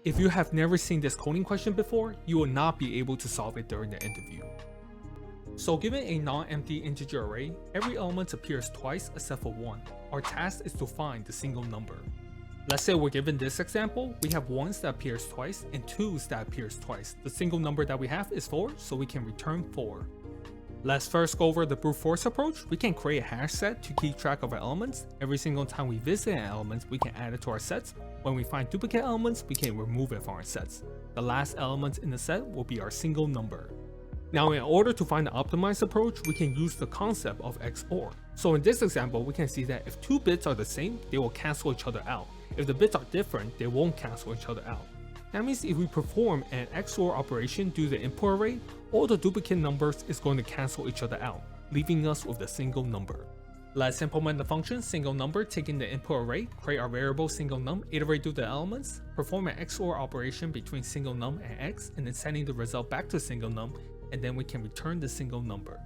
If you have never seen this coding question before, you will not be able to solve it during the interview. So given a non-empty integer array, every element appears twice except for one. Our task is to find the single number. Let's say we're given this example, we have 1s that appears twice and 2s that appears twice. The single number that we have is 4, so we can return 4. Let's first go over the brute force approach. We can create a hash set to keep track of our elements. Every single time we visit an element, we can add it to our sets. When we find duplicate elements, we can remove it from our sets. The last element in the set will be our single number. Now in order to find the optimized approach, we can use the concept of XOR. So in this example, we can see that if 2 bits are the same, they will cancel each other out. If the bits are different, they won't cancel each other out. That means if we perform an XOR operation due to the input array, all the duplicate numbers is going to cancel each other out, leaving us with a single number. Let's implement the function single number, taking the input array, create our variable single num, iterate through the elements, perform an XOR operation between single num and x, and then sending the result back to single num, and then we can return the single number.